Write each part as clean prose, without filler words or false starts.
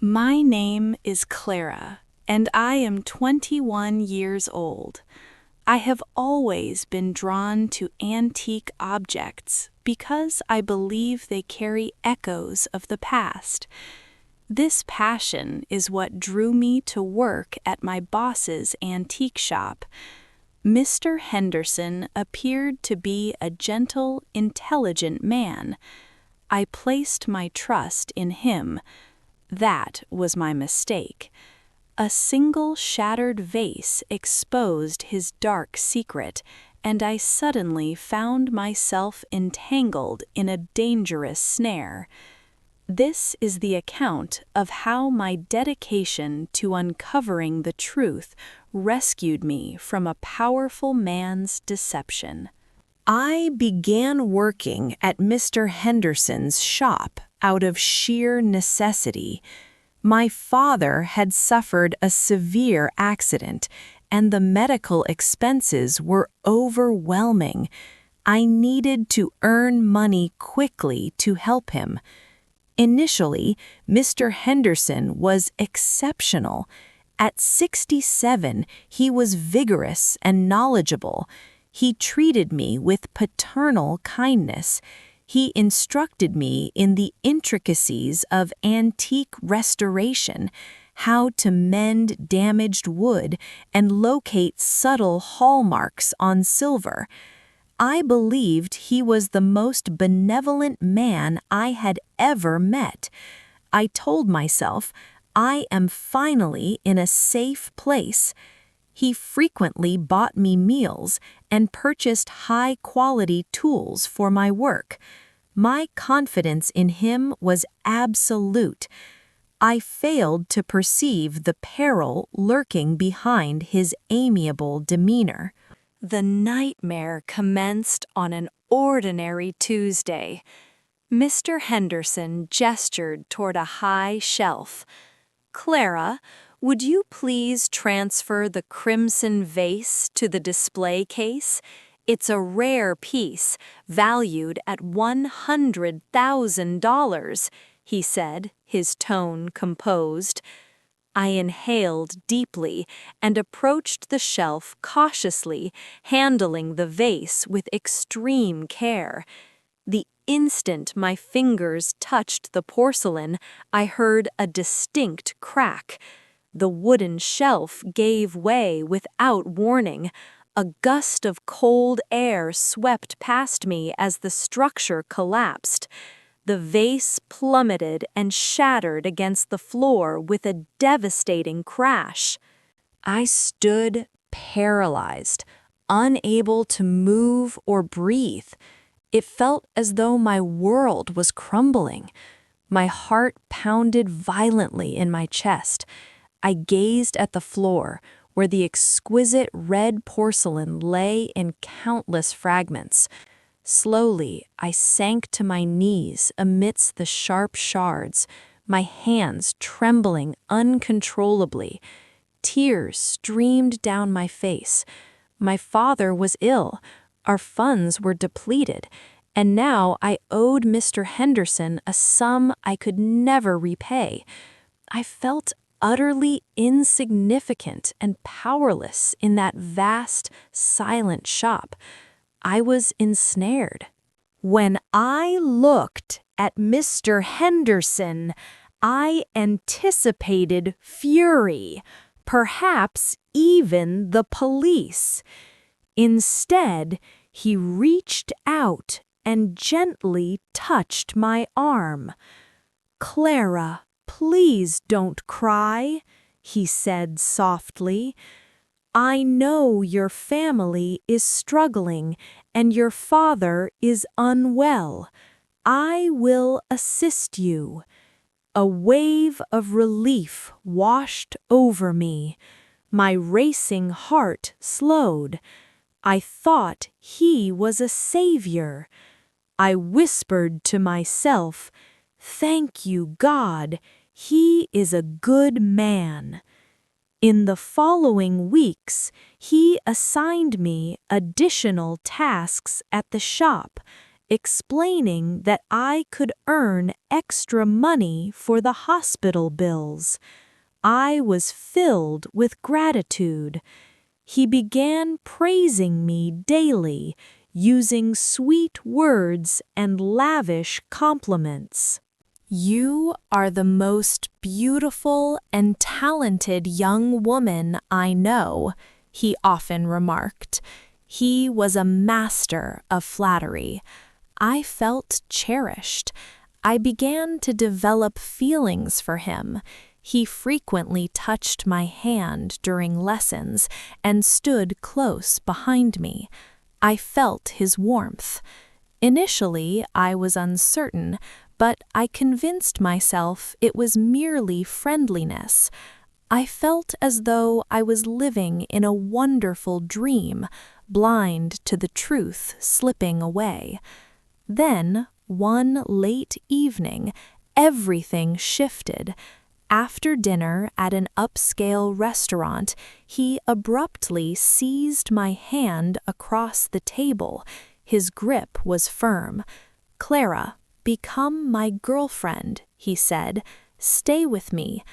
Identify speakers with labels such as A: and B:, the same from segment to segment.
A: My name is Clara, and I am 21 years old. I have always been drawn to antique objects because I believe they carry echoes of the past. This passion is what drew me to work at my boss's antique shop. Mr. Henderson appeared to be a gentle, intelligent man. I placed my trust in him. That was my mistake. A single shattered vase exposed his dark secret, and I suddenly found myself entangled in a dangerous snare. This is the account of how my dedication to uncovering the truth rescued me from a powerful man's deception. I began working at Mr. Henderson's shop out of sheer necessity. My father had suffered a severe accident, and the medical expenses were overwhelming. I needed to earn money quickly to help him. Initially, Mr. Henderson was exceptional. At 67, he was vigorous and knowledgeable. He treated me with paternal kindness. He instructed me in the intricacies of antique restoration, how to mend damaged wood and locate subtle hallmarks on silver. I believed he was the most benevolent man I had ever met. I told myself, I am finally in a safe place. He frequently bought me meals and purchased high-quality tools for my work. My confidence in him was absolute. I failed to perceive the peril lurking behind his amiable demeanor. The nightmare commenced on an ordinary Tuesday. Mr. Henderson gestured toward a high shelf. "Clara, would you please transfer the crimson vase to the display case? It's a rare piece, valued at $100,000, he said, his tone composed. I inhaled deeply and approached the shelf cautiously, handling the vase with extreme care. The instant my fingers touched the porcelain, I heard a distinct crack. The wooden shelf gave way without warning. A gust of cold air swept past me as the structure collapsed. The vase plummeted and shattered against the floor with a devastating crash. I stood paralyzed, unable to move or breathe. It felt as though my world was crumbling. My heart pounded violently in my chest. I gazed at the floor, where the exquisite red porcelain lay in countless fragments. Slowly, I sank to my knees amidst the sharp shards, my hands trembling uncontrollably. Tears streamed down my face. My father was ill, our funds were depleted, and now I owed Mr. Henderson a sum I could never repay. I felt utterly insignificant and powerless in that vast, silent shop. I was ensnared. When I looked at Mr. Henderson, I anticipated fury, perhaps even the police. Instead, he reached out and gently touched my arm. "Clara, please don't cry," he said softly. "I know your family is struggling and your father is unwell. I will assist you." A wave of relief washed over me. My racing heart slowed. I thought he was a savior. I whispered to myself, "Thank you, God, he is a good man." In the following weeks, he assigned me additional tasks at the shop, explaining that I could earn extra money for the hospital bills. I was filled with gratitude. He began praising me daily, using sweet words and lavish compliments. "You are the most beautiful and talented young woman I know," he often remarked. He was a master of flattery. I felt cherished. I began to develop feelings for him. He frequently touched my hand during lessons and stood close behind me. I felt his warmth. Initially, I was uncertain, but I convinced myself it was merely friendliness. I felt as though I was living in a wonderful dream, blind to the truth slipping away. Then, one late evening, everything shifted. After dinner at an upscale restaurant, he abruptly seized my hand across the table. His grip was firm. "Clara, become my girlfriend," he said. "Stay with me."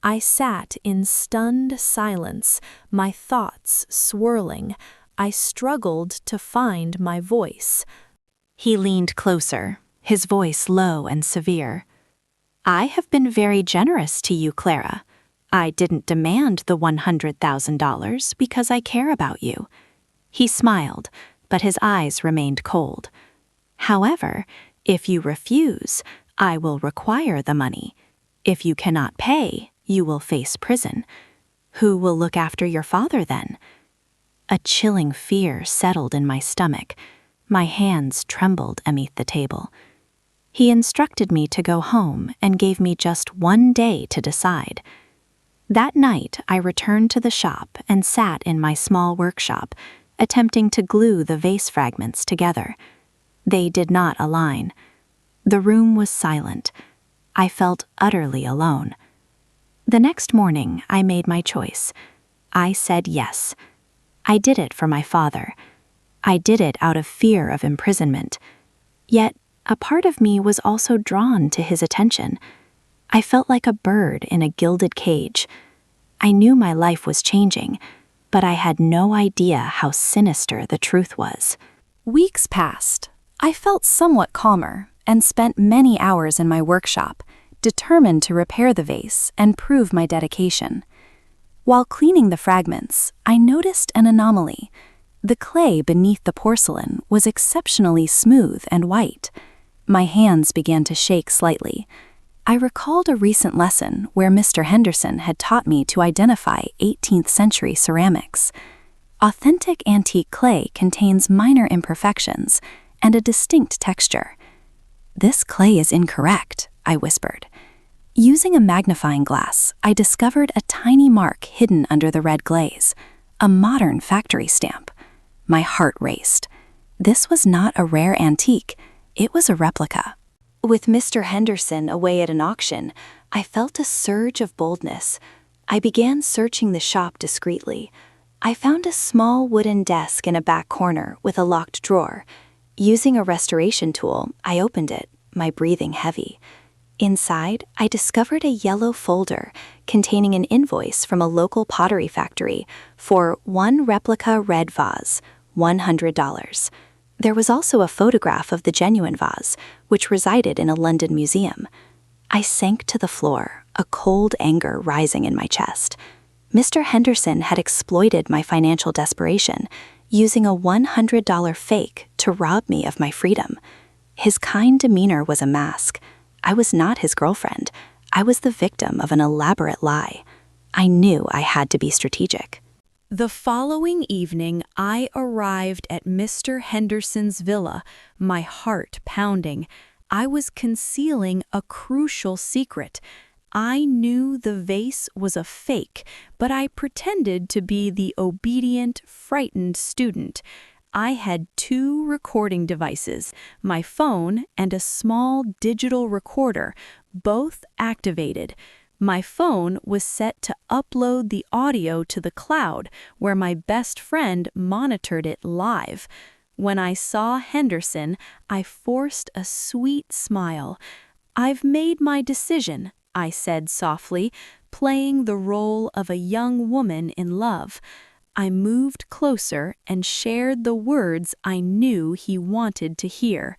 A: I sat in stunned silence, my thoughts swirling. I struggled to find my voice. He leaned closer, his voice low and severe. "I have been very generous to you, Clara. I didn't demand the $100,000 because I care about you." He smiled, but his eyes remained cold. "However, if you refuse, I will require the money. If you cannot pay, you will face prison. Who will look after your father then?" A chilling fear settled in my stomach. My hands trembled beneath the table. He instructed me to go home and gave me just one day to decide. That night, I returned to the shop and sat in my small workshop, attempting to glue the vase fragments together. They did not align. The room was silent. I felt utterly alone. The next morning, I made my choice. I said yes. I did it for my father. I did it out of fear of imprisonment. Yet, a part of me was also drawn to his attention. I felt like a bird in a gilded cage. I knew my life was changing, but I had no idea how sinister the truth was. Weeks passed. I felt somewhat calmer and spent many hours in my workshop, determined to repair the vase and prove my dedication. While cleaning the fragments, I noticed an anomaly. The clay beneath the porcelain was exceptionally smooth and white. My hands began to shake slightly. I recalled a recent lesson where Mr. Henderson had taught me to identify 18th century ceramics. Authentic antique clay contains minor imperfections and a distinct texture. "This clay is incorrect," I whispered. Using a magnifying glass, I discovered a tiny mark hidden under the red glaze, a modern factory stamp. My heart raced. This was not a rare antique. It was a replica. With Mr. Henderson away at an auction, I felt a surge of boldness. I began searching the shop discreetly. I found a small wooden desk in a back corner with a locked drawer. Using a restoration tool, I opened it, my breathing heavy. Inside, I discovered a yellow folder containing an invoice from a local pottery factory for one replica red vase, $100. There was also a photograph of the genuine vase, which resided in a London museum. I sank to the floor, a cold anger rising in my chest. Mr. Henderson had exploited my financial desperation, using a $100 fake to rob me of my freedom. His kind demeanor was a mask. I was not his girlfriend. I was the victim of an elaborate lie. I knew I had to be strategic. The following evening, I arrived at Mr. Henderson's villa, my heart pounding. I was concealing a crucial secret. I knew the vase was a fake, but I pretended to be the obedient, frightened student. I had 2 recording devices, my phone and a small digital recorder, both activated. My phone was set to upload the audio to the cloud, where my best friend monitored it live. When I saw Henderson, I forced a sweet smile. "I've made my decision," I said softly, playing the role of a young woman in love. I moved closer and shared the words I knew he wanted to hear.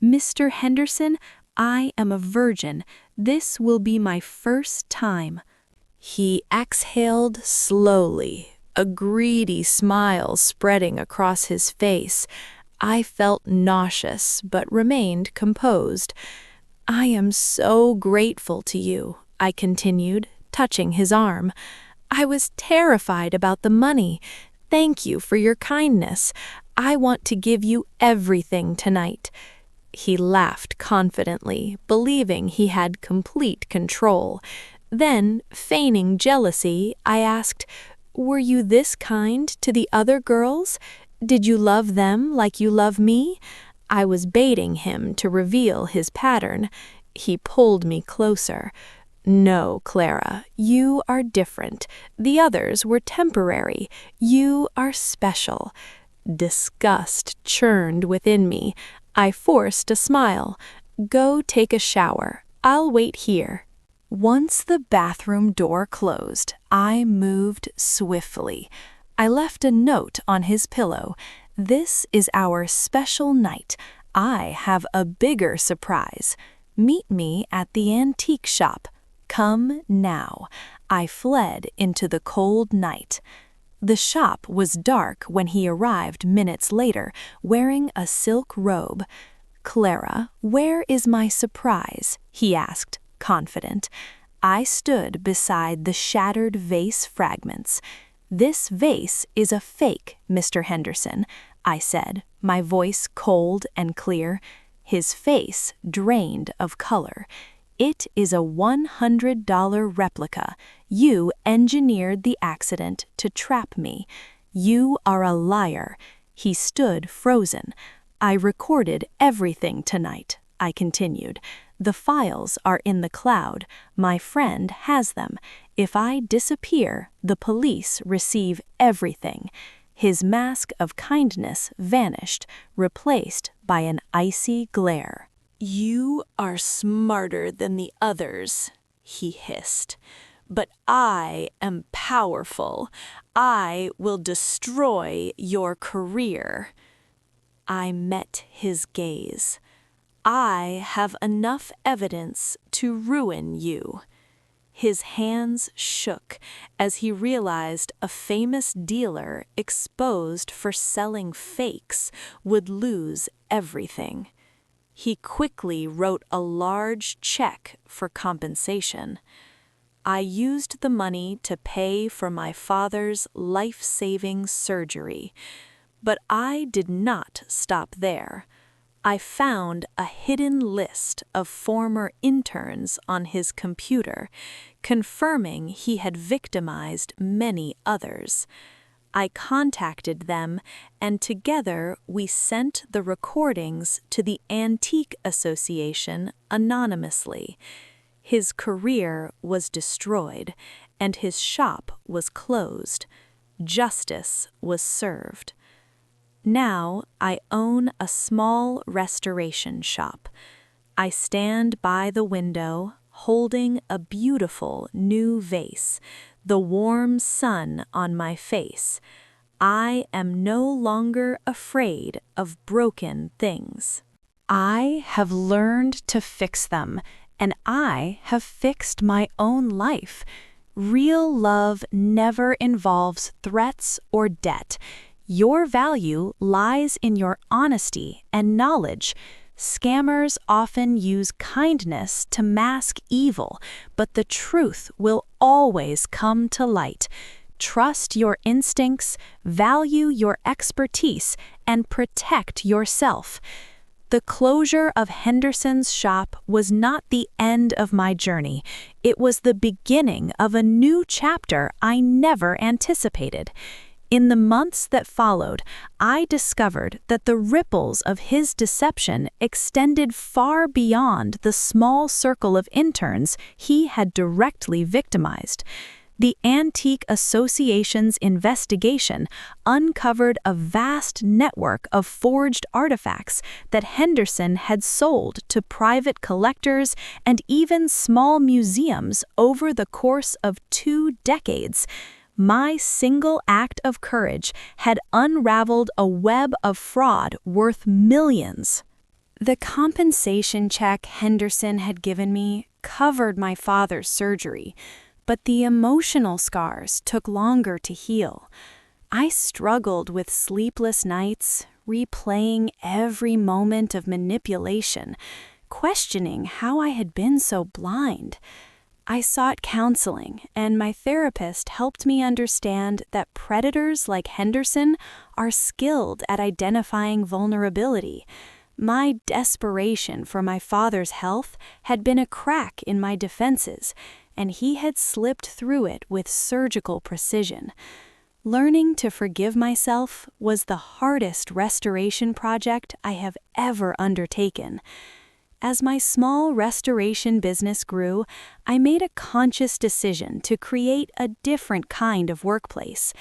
A: "Mr. Henderson, I am a virgin. This will be my first time." He exhaled slowly, a greedy smile spreading across his face. I felt nauseous, but remained composed. "I am so grateful to you," I continued, touching his arm. "I was terrified about the money. Thank you for your kindness. I want to give you everything tonight." He laughed confidently, believing he had complete control. Then, feigning jealousy, I asked, "Were you this kind to the other girls? Did you love them like you love me?" I was baiting him to reveal his pattern. He pulled me closer. "No, Clara, you are different. The others were temporary. You are special." Disgust churned within me. I forced a smile. "Go take a shower. I'll wait here." Once the bathroom door closed, I moved swiftly. I left a note on his pillow. "This is our special night. I have a bigger surprise. Meet me at the antique shop. Come now." I fled into the cold night. The shop was dark when he arrived minutes later, wearing a silk robe. "Clara, where is my surprise?" he asked, confident. I stood beside the shattered vase fragments. "This vase is a fake, Mr. Henderson," I said, my voice cold and clear. His face drained of color. "It is a $100 replica. You engineered the accident to trap me. You are a liar." He stood frozen. "I recorded everything tonight," I continued. "The files are in the cloud. My friend has them. If I disappear, the police receive everything." His mask of kindness vanished, replaced by an icy glare. "You are smarter than the others," he hissed. "But I am powerful. I will destroy your career." I met his gaze. "I have enough evidence to ruin you." His hands shook as he realized a famous dealer exposed for selling fakes would lose everything. He quickly wrote a large check for compensation. I used the money to pay for my father's life-saving surgery. But I did not stop there. I found a hidden list of former interns on his computer, confirming he had victimized many others. I contacted them, and together we sent the recordings to the Antique Association anonymously. His career was destroyed, and his shop was closed. Justice was served. Now I own a small restoration shop. I stand by the window, holding a beautiful new vase, the warm sun on my face. I am no longer afraid of broken things. I have learned to fix them, and I have fixed my own life. Real love never involves threats or debt. Your value lies in your honesty and knowledge. Scammers often use kindness to mask evil, but the truth will always come to light. Trust your instincts, value your expertise, and protect yourself. The closure of Henderson's shop was not the end of my journey. It was the beginning of a new chapter I never anticipated. In the months that followed, I discovered that the ripples of his deception extended far beyond the small circle of interns he had directly victimized. The Antique Association's investigation uncovered a vast network of forged artifacts that Henderson had sold to private collectors and even small museums over the course of 2 decades. My single act of courage had unraveled a web of fraud worth millions. The compensation check Henderson had given me covered my father's surgery, but the emotional scars took longer to heal. I struggled with sleepless nights, replaying every moment of manipulation, questioning how I had been so blind. I sought counseling, and my therapist helped me understand that predators like Henderson are skilled at identifying vulnerability. My desperation for my father's health had been a crack in my defenses, and he had slipped through it with surgical precision. Learning to forgive myself was the hardest restoration project I have ever undertaken. As my small restoration business grew, I made a conscious decision to create a different kind of workplace.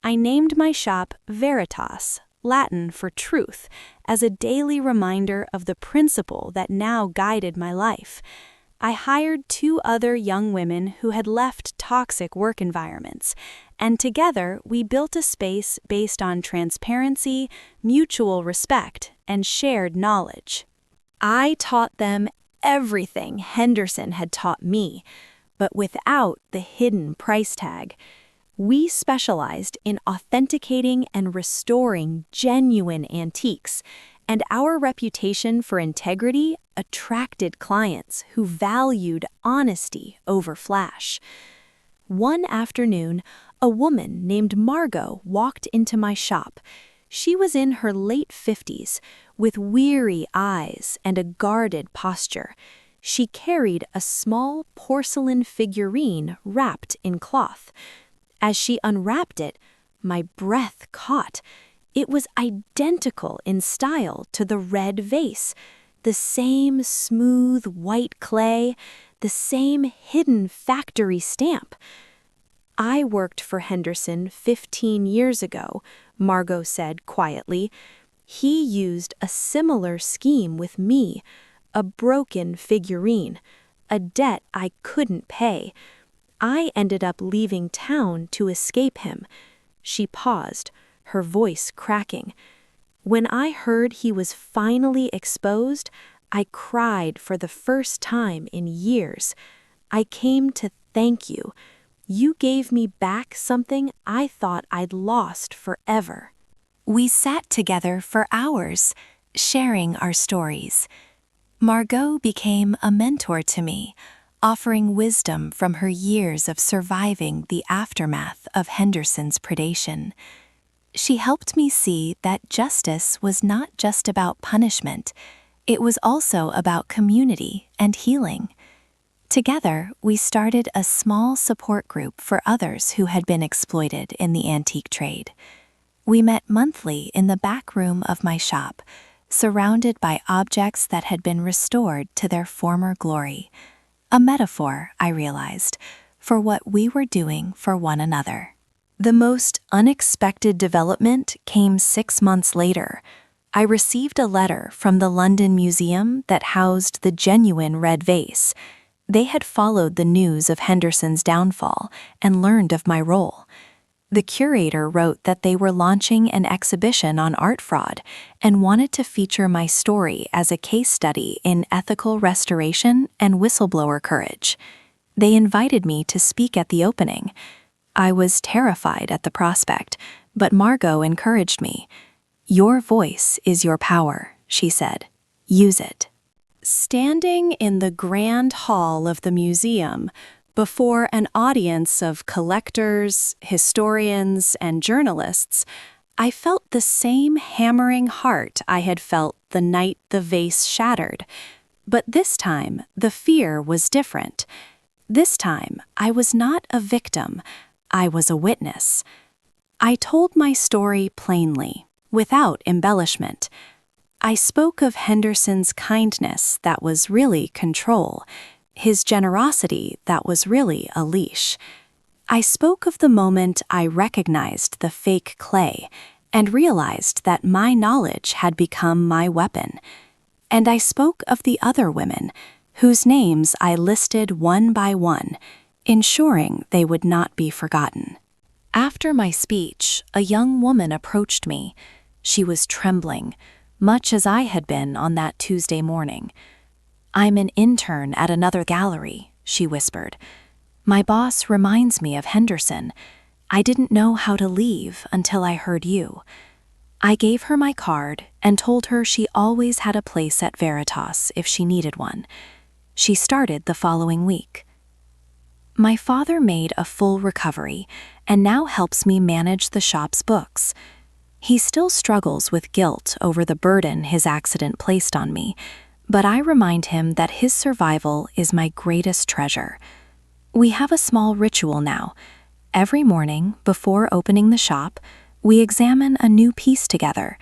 A: I named my shop Veritas, Latin for truth, as a daily reminder of the principle that now guided my life. I hired 2 other young women who had left toxic work environments, and together we built a space based on transparency, mutual respect, and shared knowledge. I taught them everything Henderson had taught me, but without the hidden price tag. We specialized in authenticating and restoring genuine antiques, and our reputation for integrity attracted clients who valued honesty over flash. One afternoon, a woman named Margot walked into my shop. She was in her late 50s, with weary eyes and a guarded posture. She carried a small porcelain figurine wrapped in cloth. As she unwrapped it, my breath caught. It was identical in style to the red vase, the same smooth white clay, the same hidden factory stamp. I worked for Henderson 15 years ago, Margot said quietly. He used a similar scheme with me, a broken figurine, a debt I couldn't pay. I ended up leaving town to escape him. She paused, her voice cracking. When I heard he was finally exposed, I cried for the first time in years. I came to thank you. You gave me back something I thought I'd lost forever. We sat together for hours, sharing our stories. Margot became a mentor to me, offering wisdom from her years of surviving the aftermath of Henderson's predation. She helped me see that justice was not just about punishment, it was also about community and healing. Together, we started a small support group for others who had been exploited in the antique trade. We met monthly in the back room of my shop, surrounded by objects that had been restored to their former glory. A metaphor, I realized, for what we were doing for one another. The most unexpected development came 6 months later. I received a letter from the London Museum that housed the genuine red vase. They had followed the news of Henderson's downfall and learned of my role. The curator wrote that they were launching an exhibition on art fraud and wanted to feature my story as a case study in ethical restoration and whistleblower courage. They invited me to speak at the opening. I was terrified at the prospect, but Margot encouraged me. "Your voice is your power," she said. "Use it." Standing in the grand hall of the museum, before an audience of collectors, historians, and journalists, I felt the same hammering heart I had felt the night the vase shattered. But this time, the fear was different. This time, I was not a victim. I was a witness. I told my story plainly, without embellishment. I spoke of Henderson's kindness that was really control, his generosity that was really a leash. I spoke of the moment I recognized the fake clay and realized that my knowledge had become my weapon. And I spoke of the other women, whose names I listed one by one, ensuring they would not be forgotten. After my speech, a young woman approached me. She was trembling, much as I had been on that Tuesday morning. "I'm an intern at another gallery," she whispered. "My boss reminds me of Henderson. I didn't know how to leave until I heard you." I gave her my card and told her she always had a place at Veritas if she needed one. She started the following week. My father made a full recovery and now helps me manage the shop's books. He still struggles with guilt over the burden his accident placed on me, but I remind him that his survival is my greatest treasure. We have a small ritual now. Every morning, before opening the shop, we examine a new piece together.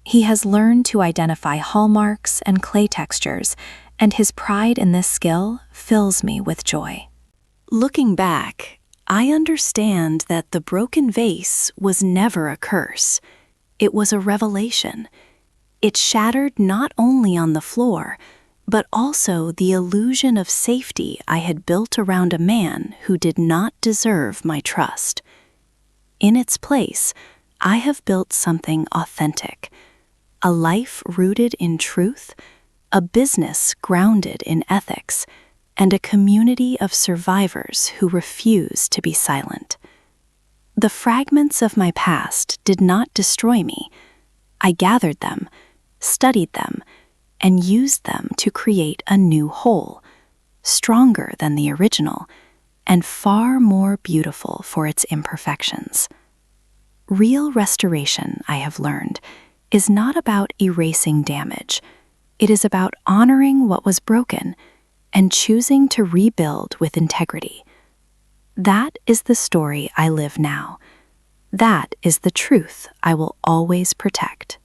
A: He has learned to identify hallmarks and clay textures, and his pride in this skill fills me with joy. Looking back, I understand that the broken vase was never a curse. It was a revelation. It shattered not only on the floor, but also the illusion of safety I had built around a man who did not deserve my trust. In its place, I have built something authentic, a life rooted in truth, a business grounded in ethics, and a community of survivors who refuse to be silent. The fragments of my past did not destroy me. I gathered them, studied them, and used them to create a new whole, stronger than the original, and far more beautiful for its imperfections. Real restoration, I have learned, is not about erasing damage. It is about honoring what was broken and choosing to rebuild with integrity. That is the story I live now. That is the truth I will always protect.